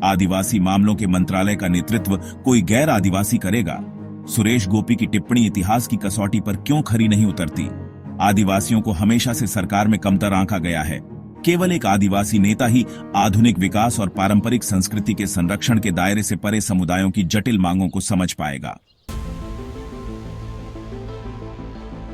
आदिवासी मामलों के मंत्रालय का नेतृत्व कोई गैर आदिवासी करेगा। सुरेश गोपी की टिप्पणी इतिहास की कसौटी पर क्यों खरी नहीं उतरती? आदिवासियों को हमेशा से सरकार में कमतर आंका गया है। केवल एक आदिवासी नेता ही आधुनिक विकास और पारंपरिक संस्कृति के संरक्षण के दायरे से परे समुदायों की जटिल मांगों को समझ पाएगा।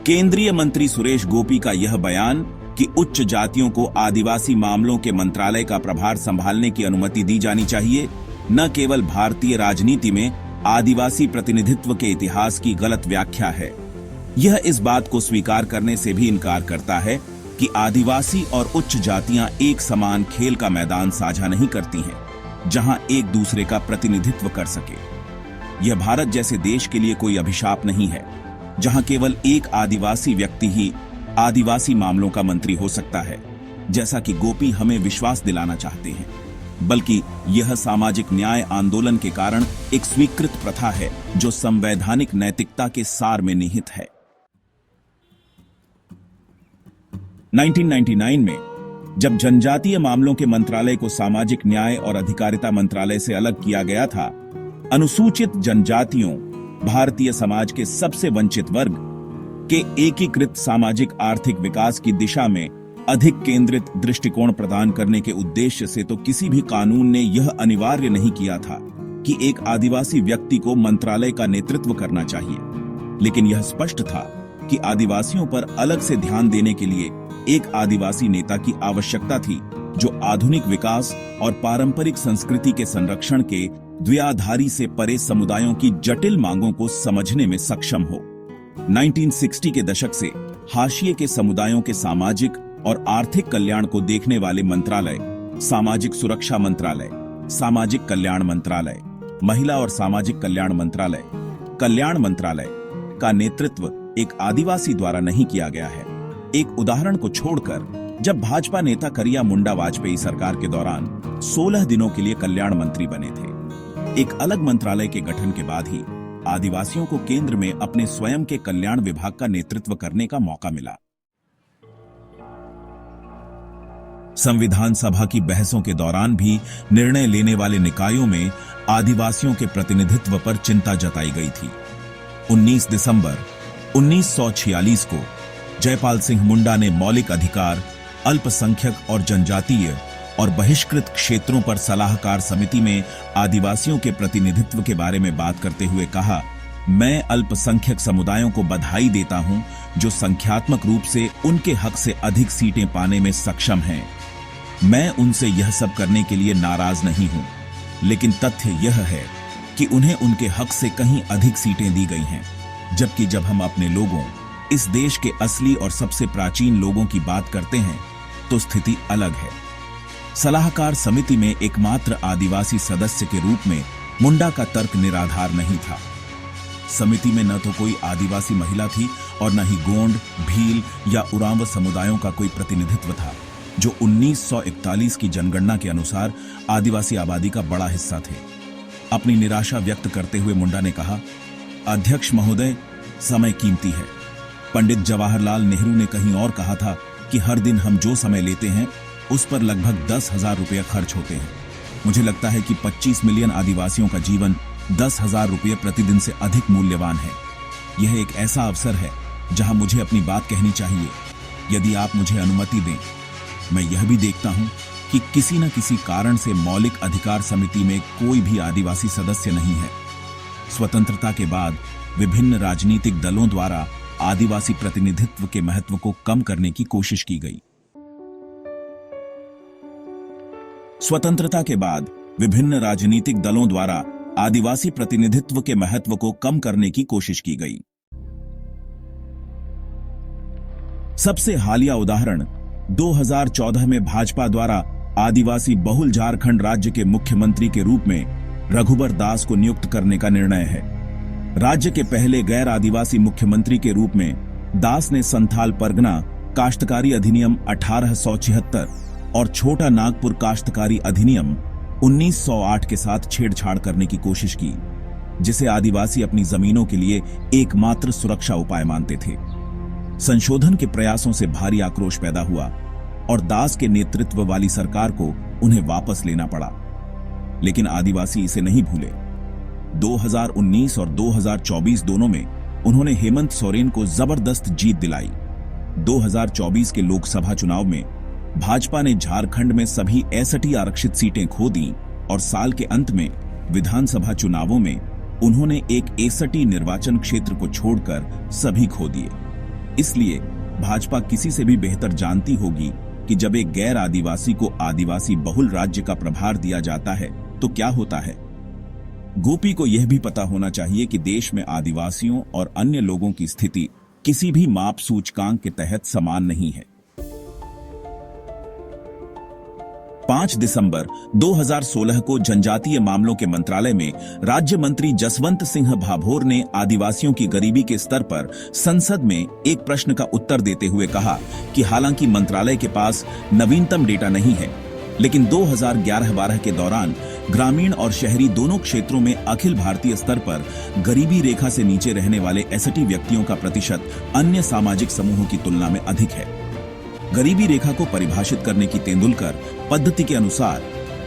केंद्रीय मंत्री सुरेश गोपी का यह बयान कि उच्च जातियों को आदिवासी मामलों के मंत्रालय का प्रभार संभालने की अनुमति दी जानी चाहिए, न केवल भारतीय राजनीति में आदिवासी प्रतिनिधित्व के इतिहास की गलत व्याख्या है। यह इस बात को स्वीकार करने से भी इनकार करता है कि आदिवासी और उच्च जातियां एक समान खेल का मैदान साझा नहीं करती हैं, जहां एक दूसरे का प्रतिनिधित्व कर सके। यह भारत जैसे देश के लिए कोई अभिशाप नहीं है, जहां केवल एक आदिवासी व्यक्ति ही आदिवासी मामलों का मंत्री हो सकता है, जैसा कि गोपी हमें विश्वास दिलाना चाहते हैं, बल्कि यह सामाजिक न्याय आंदोलन के कारण एक स्वीकृत प्रथा है जो संवैधानिक नैतिकता के सार में निहित है। 1999 में जब जनजातीय मामलों के मंत्रालय को सामाजिक न्याय और अधिकारिता मंत्रालय से अलग किया गया था, अनुसूचित जनजातियों, भारतीय समाज के सबसे वंचित वर्ग के एकीकृत सामाजिक आर्थिक विकास की दिशा में अधिक केंद्रित दृष्टिकोण प्रदान करने के उद्देश्य से तो किसी भी कानून ने यह अनिवार्य नहीं किया था कि एक आदिवासी व्यक्ति को मंत्रालय का नेतृत्व करना चाहिए, लेकिन यह स्पष्ट था कि आदिवासियों पर अलग से ध्यान देने के लिए एक आदिवासी नेता की आवश्यकता थी, जो आधुनिक विकास और पारंपरिक संस्कृति के संरक्षण के द्विआधारी से परे समुदायों की जटिल मांगों को समझने में सक्षम हो। 1960 के दशक से हाशिए के समुदायों के सामाजिक और आर्थिक कल्याण को देखने वाले मंत्रालय, सामाजिक सुरक्षा मंत्रालय, सामाजिक कल्याण मंत्रालय, महिला और सामाजिक कल्याण मंत्रालय का नेतृत्व एक आदिवासी द्वारा नहीं किया गया है। एक उदाहरण को छोड़कर, जब भाजपा नेता करिया मुंडा वाजपेयी सरकार के दौरान 16 दिनों के लिए कल्याण मंत्री बने थे, एक अलग मंत्रालय के गठन के बाद ही आदिवासियों को केंद्र में अपने स्वयं के कल्याण विभाग का नेतृत्व करने का मौका मिला। संविधान सभा की बहसों के दौरान भी निर्णय लेने वाले निकायों में आदिवासियों के प्रतिनिधित्व पर चिंता जताई गई थी। 19 दिसंबर 1946 को जयपाल सिंह मुंडा ने मौलिक अधिकार, अल्पसंख्यक और जनजातीय और बहिष्कृत क्षेत्रों पर सलाहकार समिति में आदिवासियों के प्रतिनिधित्व के बारे में बात करते हुए कहा, मैं अल्पसंख्यक समुदायों को बधाई देता हूं जो संख्यात्मक रूप से उनके हक से अधिक सीटें पाने में सक्षम हैं। मैं उनसे यह सब करने के लिए नाराज नहीं हूं, लेकिन तथ्य यह है कि उन्हें उनके हक से कहीं अधिक सीटें दी गई हैं, जबकि जब हम अपने लोगों, इस देश के असली और सबसे प्राचीन लोगों की बात करते हैं तो स्थिति अलग है। सलाहकार समिति में एकमात्र आदिवासी सदस्य के रूप में मुंडा का तर्क निराधार नहीं था। समिति में न तो कोई आदिवासी महिला थी और न ही गोंड, भील या उरांव समुदायों का कोई प्रतिनिधित्व था, जो 1941 की जनगणना के अनुसार आदिवासी आबादी का बड़ा हिस्सा थे। अपनी निराशा व्यक्त करते हुए मुंडा ने कहा, अध्यक्ष महोदय, समय कीमती है। पंडित जवाहरलाल नेहरू ने कहीं और कहा था कि हर दिन हम जो समय लेते हैं उस पर लगभग 10,000 रुपये खर्च होते हैं। मुझे लगता है कि 25 मिलियन आदिवासियों का जीवन 10,000 रुपये प्रतिदिन से अधिक मूल्यवान है। यह एक ऐसा अवसर है जहां मुझे अपनी बात कहनी चाहिए। यदि आप मुझे अनुमति दें, मैं यह भी देखता हूं कि किसी न किसी कारण से मौलिक अधिकार समिति में कोई भी आदिवासी सदस्य नहीं है। स्वतंत्रता के बाद विभिन्न राजनीतिक दलों द्वारा आदिवासी प्रतिनिधित्व के महत्व को कम करने की कोशिश की गई। स्वतंत्रता के बाद विभिन्न राजनीतिक दलों द्वारा आदिवासी प्रतिनिधित्व के महत्व को कम करने की कोशिश की गई। सबसे हालिया उदाहरण 2014 में भाजपा द्वारा आदिवासी बहुल झारखंड राज्य के मुख्यमंत्री के रूप में रघुबर दास को नियुक्त करने का निर्णय है। राज्य के पहले गैर आदिवासी मुख्यमंत्री के रूप में दास ने संथाल परगना काश्तकारी अधिनियम 1876 और छोटा नागपुर काश्तकारी अधिनियम 1908 के साथ छेड़छाड़ करने की कोशिश की, जिसे आदिवासी अपनी जमीनों के लिए एकमात्र सुरक्षा उपाय मानते थे। संशोधन के प्रयासों से भारी आक्रोश पैदा हुआ और दास के नेतृत्व वाली सरकार को उन्हें वापस लेना पड़ा। लेकिन आदिवासी इसे नहीं भूले। 2019 और 2024 दोनों में उन्होंने हेमंत सोरेन को जबरदस्त जीत दिलाई। 2024 के लोकसभा चुनाव में भाजपा ने झारखंड में सभी 61 आरक्षित सीटें खो दी और साल के अंत में विधानसभा चुनावों में उन्होंने एक 61 निर्वाचन क्षेत्र को छोड़कर सभी खो दिए। इसलिए भाजपा किसी से भी बेहतर जानती होगी कि जब एक गैर आदिवासी को आदिवासी बहुल राज्य का प्रभार दिया जाता है तो क्या होता है। गोपी को यह भी पता होना चाहिए कि देश में आदिवासियों और अन्य लोगों की स्थिति किसी भी माप सूचकांक के तहत समान नहीं है। 5 दिसंबर 2016 को जनजातीय मामलों के मंत्रालय में राज्य मंत्री जसवंत सिंह भाभोर ने आदिवासियों की गरीबी के स्तर पर संसद में एक प्रश्न का उत्तर देते हुए कहा कि हालांकि मंत्रालय के पास नवीनतम डेटा नहीं है, लेकिन 2011-12 के दौरान ग्रामीण और शहरी दोनों क्षेत्रों में अखिल भारतीय स्तर पर गरीबी रेखा से नीचे रहने वाले 61 व्यक्तियों का प्रतिशत अन्य सामाजिक समूहों की तुलना में अधिक है। गरीबी रेखा को परिभाषित करने की तेंदुलकर पद्धति के अनुसार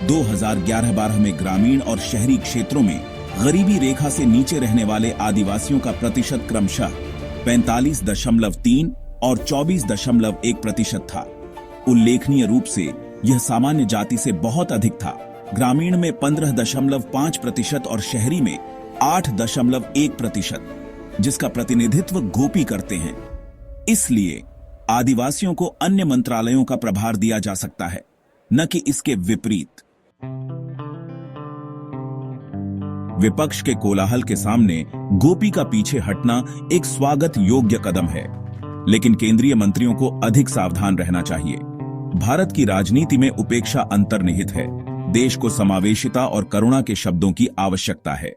2011-12 में ग्रामीण और शहरी क्षेत्रों में गरीबी रेखा से नीचे रहने वाले आदिवासियों का प्रतिशत क्रमशः 45.3 और 24.1% था। उल्लेखनीय रूप से यह सामान्य जाति से बहुत अधिक था। ग्रामीण में 15.5% और शहरी में 8.1%, जिसका प्रतिनिधित्व गोपी करते हैं। इसलिए आदिवासियों को अन्य मंत्रालयों का प्रभार दिया जा सकता है, न कि इसके विपरीत। विपक्ष के कोलाहल के सामने गोपी का पीछे हटना एक स्वागत योग्य कदम है, लेकिन केंद्रीय मंत्रियों को अधिक सावधान रहना चाहिए। भारत की राजनीति में उपेक्षा अंतर्निहित है। देश को समावेशिता और करुणा के शब्दों की आवश्यकता है।